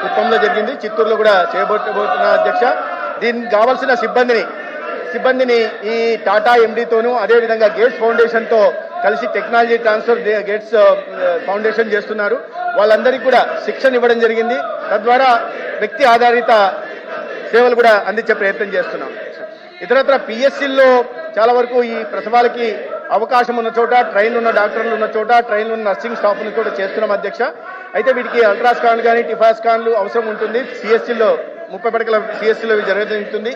కుప్పంలో జరిగింది, చిత్తూరులో కూడా చేయబోతున్న అధ్యక్ష. దీనికి కావాల్సిన సిబ్బందిని ఈ టాటా ఎండీతోనూ అదేవిధంగా గేట్స్ ఫౌండేషన్తో కలిసి టెక్నాలజీ ట్రాన్స్ఫర్ గేట్స్ ఫౌండేషన్ చేస్తున్నారు. వాళ్ళందరికీ కూడా శిక్షణ ఇవ్వడం జరిగింది. తద్వారా వ్యక్తి ఆధారిత సేవలు కూడా అందించే ప్రయత్నం చేస్తున్నాం. ఇతరత్ర పిఎస్సీల్లో చాలా వరకు ఈ ప్రసవాలకి అవకాశం ఉన్న చోట, ట్రైన్ ఉన్న డాక్టర్లు ఉన్న చోట, ట్రైన్ ఉన్న నర్సింగ్ స్టాఫ్ ను కూడా చేస్తున్నాం అధ్యక్ష. అయితే వీటికి అల్ట్రాస్కాన్ కానీ టిఫాస్కాన్లు అవసరం ఉంటుంది. సిఎస్సీలో 30 పడకల సిఎస్సీలో జరుగుతుంది.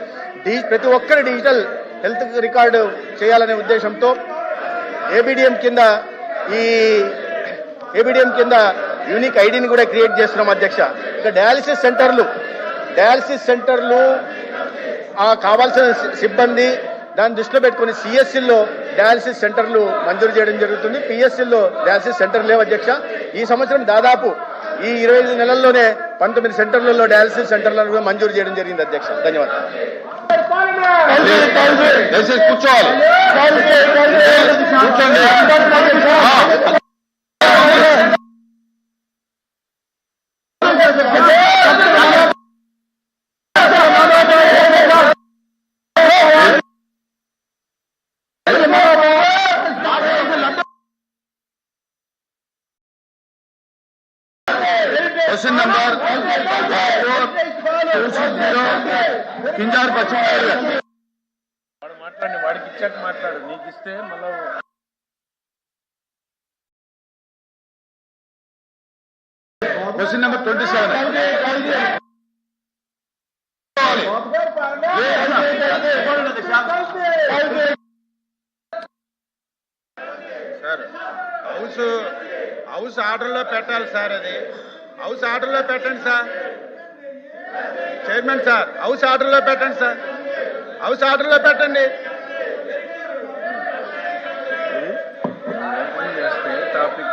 ప్రతి ఒక్కరి డిజిటల్ హెల్త్ రికార్డు చేయాలనే ఉద్దేశంతో ఏబిడిఎం కింద యూనిక్ ఐడిని కూడా క్రియేట్ చేస్తున్నాం అధ్యక్ష. ఇక డయాలసిస్ సెంటర్లు కావాల్సిన సిబ్బంది దాన్ని దృష్టిలో పెట్టుకుని సిఎస్సీల్లో డయాలసిస్ సెంటర్లు మంజూరు చేయడం జరుగుతుంది. పిఎస్సీల్లో డయాలసిస్ సెంటర్ లేవు అధ్యక్ష. ఈ సంవత్సరం దాదాపు ఈ 25 నెలల్లోనే 19 సెంటర్లలో డయాలసిస్ సెంటర్లను కూడా మంజూరు చేయడం జరిగింది అధ్యక్ష. ధన్యవాదాలు. क्वेश्चन नंबर 4 కింజార్ పచ్చివాడు మాట్లాడి వాడికి ఇచ్చాక మాట్లాడు. నీకు ఇస్తే మళ్ళీ క్వశ్చన్ నెంబర్ 27 సార్ హౌస్ ఆర్డర్లో పెట్టాలి సార్. అది హౌస్ ఆర్డర్లో పెట్టండి సార్. చైర్మన్ సార్, హౌస్ ఆర్డర్లో పెట్టండి సార్. హౌస్ ఆర్డర్లో పెట్టండి. టాపిక్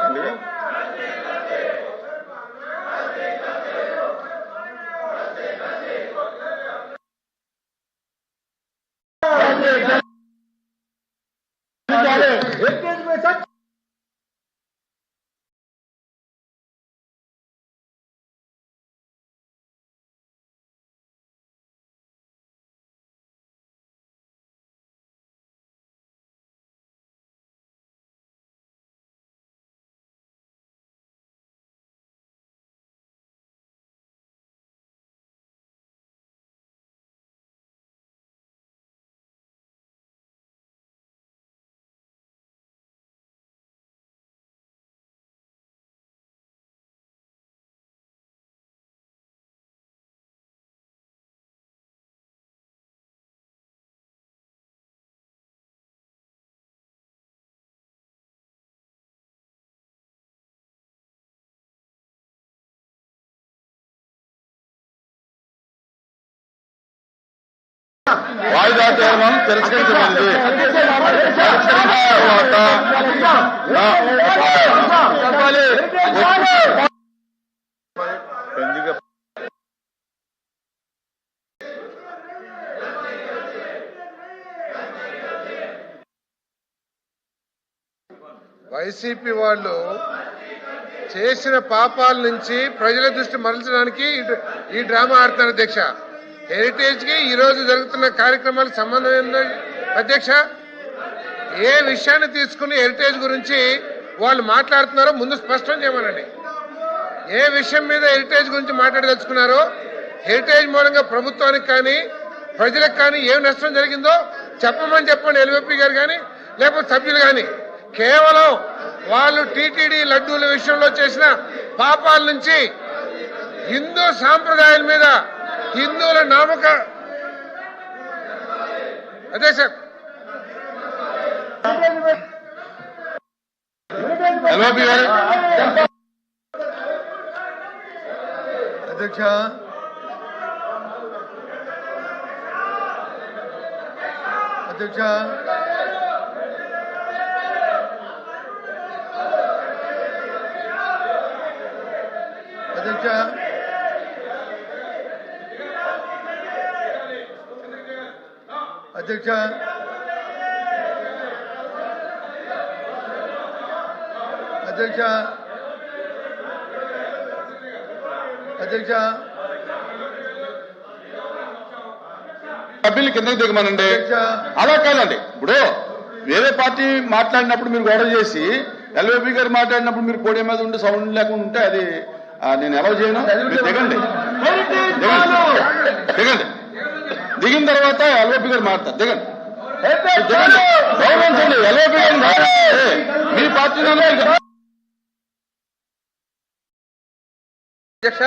వాయిదా తీర్మానం తిరస్కరించబడింది. వైసీపీ వాళ్ళు చేసిన పాపాల నుంచి ప్రజల దృష్టి మరల్చడానికి ఈ డ్రామా ఆడుతున్నారు అధ్యక్ష. హెరిటేజ్ కి ఈ రోజు జరుగుతున్న కార్యక్రమాలకు సంబంధం ఏంటి అధ్యక్ష? ఏ విషయాన్ని తీసుకుని హెరిటేజ్ గురించి వాళ్ళు మాట్లాడుతున్నారో ముందు స్పష్టం చేయమనండి. ఏ విషయం మీద హెరిటేజ్ గురించి మాట్లాడదలుచుకున్నారో, హెరిటేజ్ మూలంగా ప్రభుత్వానికి కానీ ప్రజలకు కానీ ఏం నష్టం జరిగిందో చెప్పండి. ఎల్వీపీ గారు కానీ లేకపోతే సభ్యులు కానీ. కేవలం వాళ్ళు టీటీడీ లడ్డూల విషయంలో చేసిన పాపాల నుంచి హిందూ సాంప్రదాయాల మీద హిందువుల నామక అదే సార్ అధ్యక్ష, అధ్యక్ష అధ్యక్ష అధ్యక్ష అధ్యక్ష అధ్యక్ష సభ్యులు కిందకి దిగమనండి. అలా కాదండి, ఇప్పుడు వేరే పార్టీ మాట్లాడినప్పుడు మీరు గొడవ చేసి ఎల్ఓపి గారు మాట్లాడినప్పుడు మీరు పోడియం మీద ఉండి సౌండ్ లేకుండా ఉంటే అది నేను ఎలా చేయను? మీరు దిగండి, దిగండి. దిగిన తర్వాత ఎల్ఓపి గారు మాట్లాడతారు. దిగండి, దిగండి. గౌరవించండి ఎల్ఓపి గారు. మీ పార్టీ అధ్యక్ష